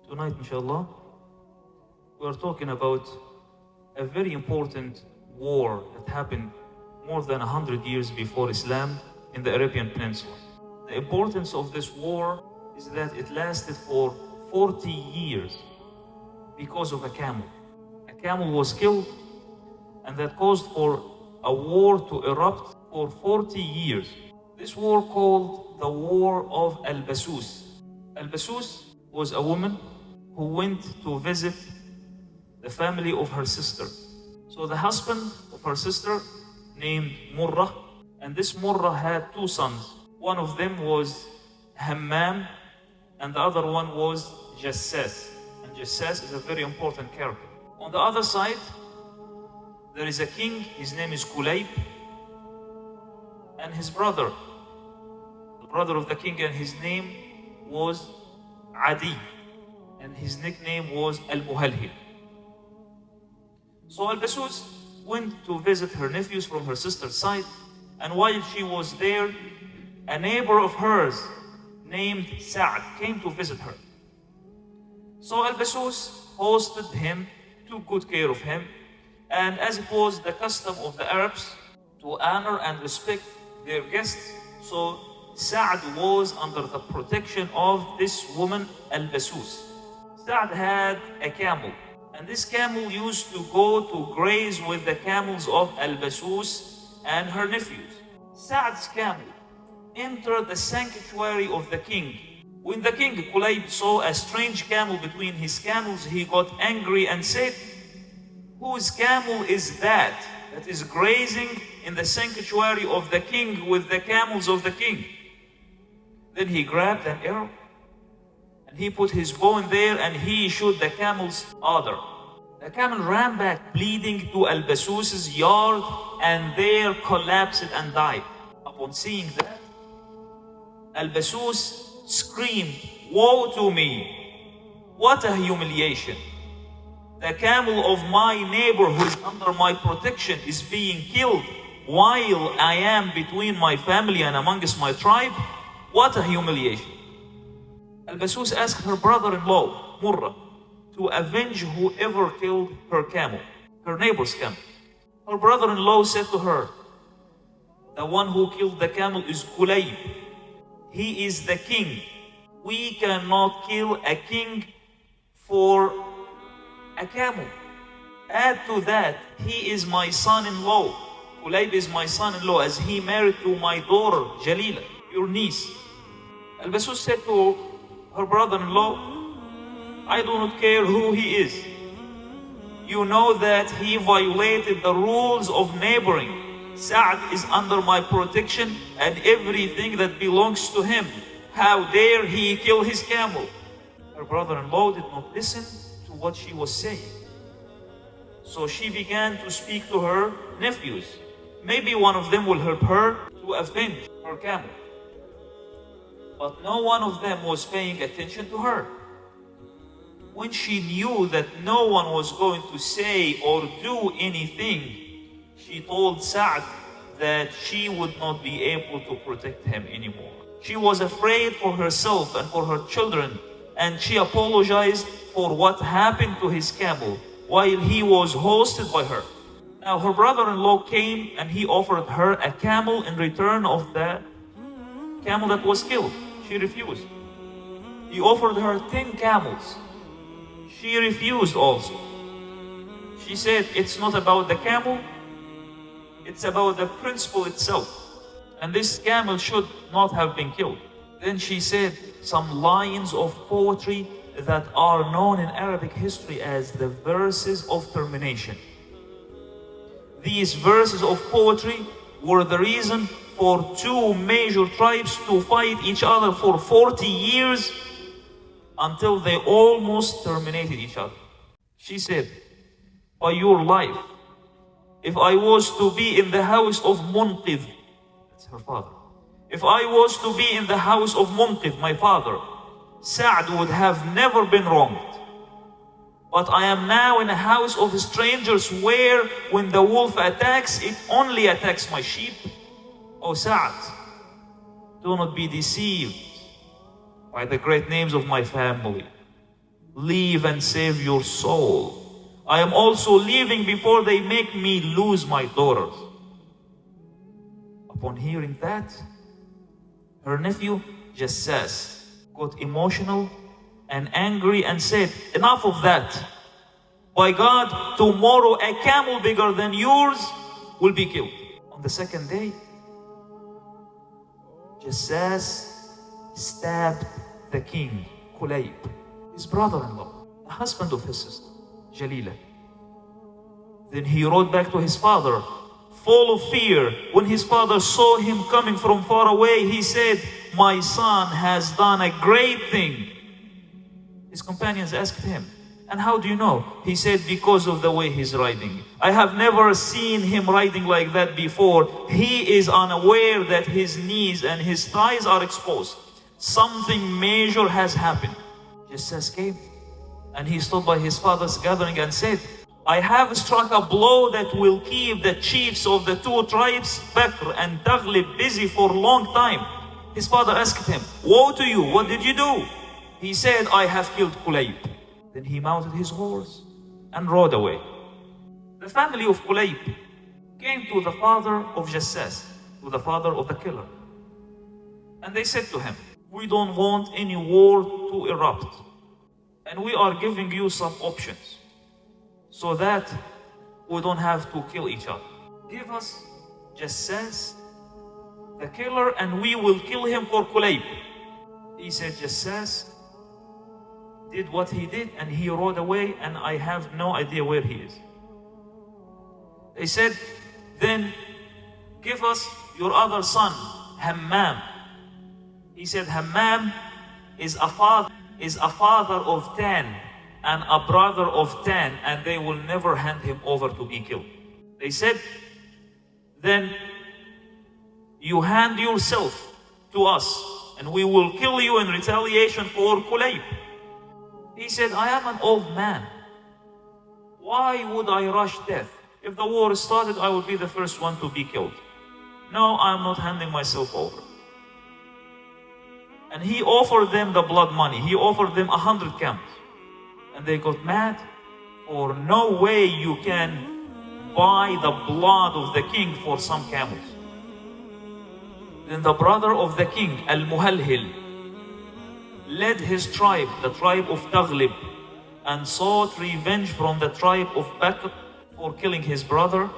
Tonight, inshallah, we are talking about a very important war that happened more than 100 years before Islam in the Arabian Peninsula. The importance of this war is that it lasted for 40 years because of a camel. A camel was killed, and that caused for a war to erupt for 40 years. This war called the War of Basus. Basus was a woman who went to visit the family of her sister. So the husband of her sister named Murrah, and this Murrah had two sons. One of them was Hammam, and the other one was Jassas. And Jassas is a very important character. On the other side, there is a king, his name is Kulayb, and his brother, the brother of the king, and his name was Adi, and his nickname was Al-Muhalhil. So Basus went to visit her nephews from her sister's side, and while she was there, a neighbor of hers named Sa'd came to visit her. So Basus hosted him, took good care of him, and as it was the custom of the Arabs to honor and respect their guests, so Sa'd was under the protection of this woman Basus. Sa'd had a camel, and this camel used to go to graze with the camels of Basus and her nephews. Sa'd's camel entered the sanctuary of the king. When the king Kulayb saw a strange camel between his camels, he got angry and said, "Whose camel is that is grazing in the sanctuary of the king with the camels of the king?" Then he grabbed an arrow and he put his bow in there and he shot the camel's udder. The camel ran back bleeding to Basus's yard and there collapsed and died. Upon seeing that, Basus screamed, "Woe to me! What a humiliation! The camel of my neighbor who is under my protection is being killed while I am between my family and amongst my tribe. What a humiliation!" Basus asked her brother-in-law, Murrah, to avenge whoever killed her camel, her neighbor's camel. Her brother-in-law said to her, "The one who killed the camel is Kulayb. He is the king. We cannot kill a king for a camel. Add to that, he is my son-in-law. Kulayb is my son-in-law as he married to my daughter, Jalila, your niece." Basus said to her brother-in-law, "I do not care who he is. You know that he violated the rules of neighboring. Sa'd is under my protection and everything that belongs to him. How dare he kill his camel?" Her brother-in-law did not listen to what she was saying. So she began to speak to her nephews. Maybe one of them will help her to avenge her camel. But no one of them was paying attention to her. When she knew that no one was going to say or do anything, she told Sa'd that she would not be able to protect him anymore. She was afraid for herself and for her children, and she apologized for what happened to his camel while he was hosted by her. Now her brother-in-law came and he offered her a camel in return of the camel that was killed. She refused. He offered her 10 camels. She refused also. She said, "It's not about the camel, it's about the principle itself. And this camel should not have been killed." Then she said some lines of poetry that are known in Arabic history as the verses of termination. These verses of poetry were the reason for two major tribes to fight each other for 40 years until they almost terminated each other. She said, "By your life, if I was to be in the house of Munqidh," that's her father, "if I was to be in the house of Munqidh, my father, Sa'd would have never been wronged. But I am now in a house of strangers where when the wolf attacks, it only attacks my sheep. O Sa'd, do not be deceived by the great names of my family. leave and save your soul. I am also leaving before they make me lose my daughters. Upon hearing that, her nephew Jassas got emotional and angry and said, enough of that. By God, tomorrow a camel bigger than yours will be killed. On the second day, Jassas stabbed the king, Kulayb, his brother-in-law, the husband of his sister, Jalila. Then he rode back to his father, full of fear. When his father saw him coming from far away, he said, my son has done a great thing. His companions asked him, and how do you know? He said, because of the way he's riding. I have never seen him riding like that before. He is unaware that his knees and his thighs are exposed. Something major has happened. Jassas came and he stood by his father's gathering and said, I have struck a blow that will keep the chiefs of the two tribes, Bakr and Taghlib, busy for a long time. His father asked him, woe to you, what did you do? He said, I have killed Kulayb. Then he mounted his horse and rode away. The family of Kulayb came to the father of Jassas, to the father of the killer. And they said to him, we don't want any war to erupt. And we are giving you some options so that we don't have to kill each other. Give us Jassas, the killer, and we will kill him for Kulayb. He said, Jassas did what he did and he rode away and I have no idea where he is. They said, then give us your other son, Hammam. He said, Hammam is a father of 10 and a brother of 10, and they will never hand him over to be killed. They said, then you hand yourself to us and we will kill you in retaliation for Kulayb. He said, I am an old man. Why would I rush death? If the war started, I would be the first one to be killed. No, I'm not handing myself over. And he offered them the blood money. He offered them 100 camels. And they got mad. For no way you can buy the blood of the king for some camels. Then the brother of the king, Al-Muhalhil, led his tribe, the tribe of Taghlib, and sought revenge from the tribe of Bakr for killing his brother.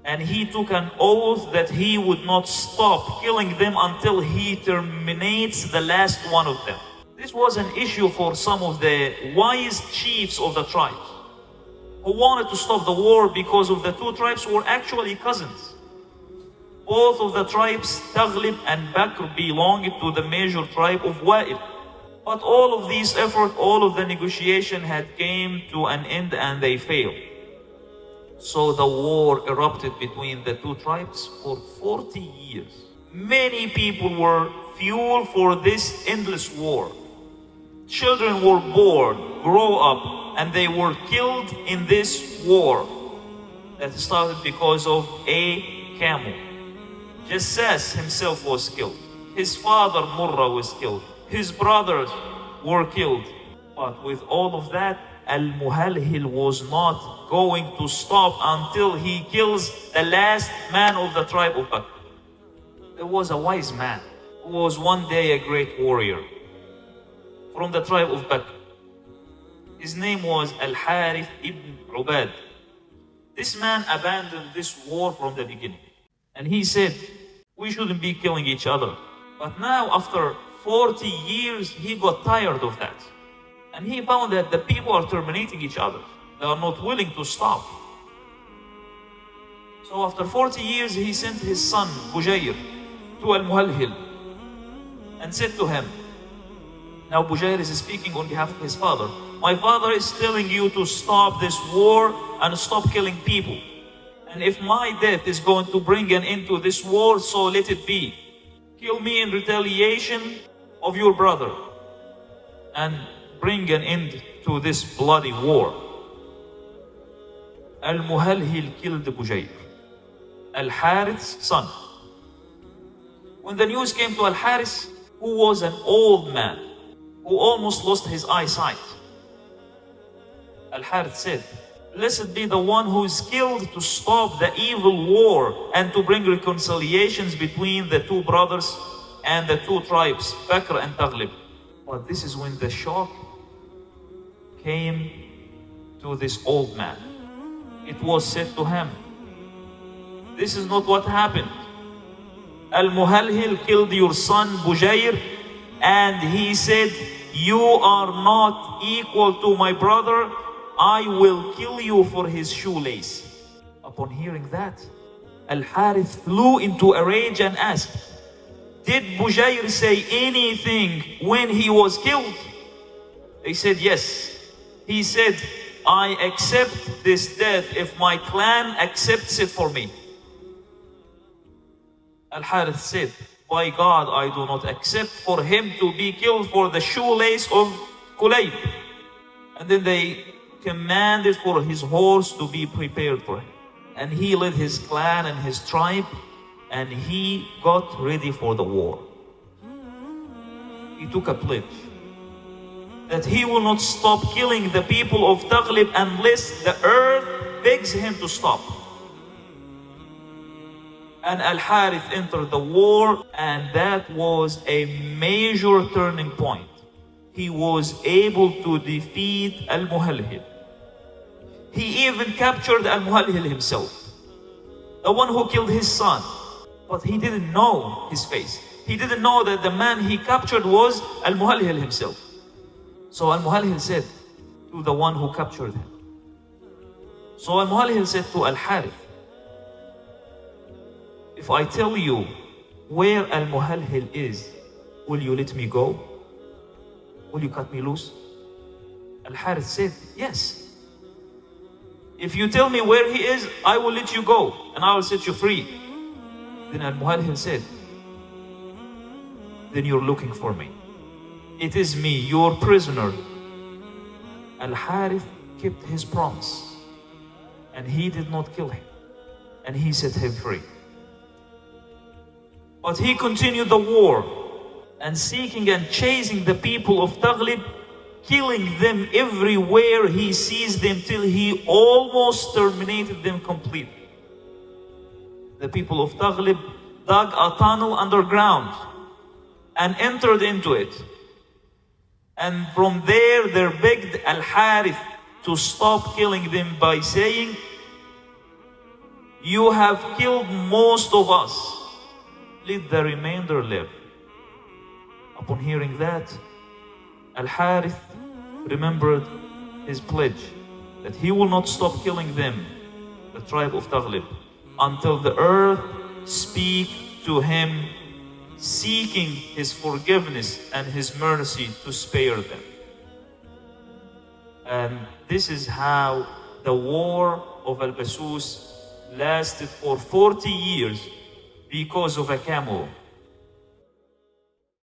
And he took an oath that he would not stop killing them until he terminates the last one of them. This was an issue for some of the wise chiefs of the tribes who wanted to stop the war because of the two tribes were actually cousins. Both of the tribes, Taghlib and Bakr, belonged to the major tribe of Wa'il. But all of these efforts, all of the negotiation had came to an end and they failed. So the war erupted between the two tribes for 40 years. Many people were fuel for this endless war. Children were born, grow up, and they were killed in this war that started because of a camel. Jassas himself was killed. His father Murrah was killed. His brothers were killed. But with all of that, Al-Muhalhil was not going to stop until he kills the last man of the tribe of Bakr. There was a wise man who was one day a great warrior from the tribe of Bakr. His name was Al-Harith ibn Ubad. This man abandoned this war from the beginning. And he said, we shouldn't be killing each other. But now, after 40 years, he got tired of that. And he found that the people are terminating each other. They are not willing to stop. So after 40 years, he sent his son, Bujair, to Al-Muhalhil and said to him, now Bujair is speaking on behalf of his father, my father is telling you to stop this war and stop killing people. And if my death is going to bring an end to this war, so let it be. Kill me in retaliation of your brother and bring an end to this bloody war. Al-Muhalhil killed Bujair, Al-Harith's son. When the news came to Al-Harith, who was an old man, who almost lost his eyesight, Al-Harith said, blessed be the one who is skilled to stop the evil war and to bring reconciliations between the two brothers and the two tribes, Bakr and Taghlib. But this is when the shock came to this old man. It was said to him, this is not what happened. Al-Muhalhil killed your son Bujayr, and he said, you are not equal to my brother. I will kill you for his shoelace. Upon hearing that, Al-Harith flew into a rage and asked, did Bujayr say anything when he was killed? They said, yes. He said, I accept this death if my clan accepts it for me. Al-Harith said, by God, I do not accept for him to be killed for the shoelace of Kulayb. And then they commanded for his horse to be prepared for him. And he led his clan and his tribe, and he got ready for the war. He took a pledge that he will not stop killing the people of Taghlib unless the earth begs him to stop. And Al-Harith entered the war, and that was a major turning point. He was able to defeat Al-Muhalhil. He even captured Al-Muhalhil himself, the one who killed his son. But he didn't know his face. He didn't know that the man he captured was Al-Muhalhil himself. So Al-Muhalhil said to the one who captured him. So Al-Muhalhil said to Al-Harith, if I tell you where Al-Muhalhil is, will you let me go? Will you cut me loose? Al-Harith said, yes. If you tell me where he is, I will let you go and I will set you free. Then Al-Muhalhil said, then you're looking for me. It is me, your prisoner. Al-Harith kept his promise, and he did not kill him, and he set him free. But he continued the war and seeking and chasing the people of Taghlib, killing them everywhere he sees them till he almost terminated them completely. The people of Taghlib dug a tunnel underground and entered into it. And from there they begged Al-Harith to stop killing them by saying, you have killed most of us, let the remainder live. Upon hearing that, Al-Harith remembered his pledge that he will not stop killing them, the tribe of Taghlib, until the earth speak to him, seeking his forgiveness and his mercy to spare them. And this is how the war of Basus lasted for 40 years because of a camel.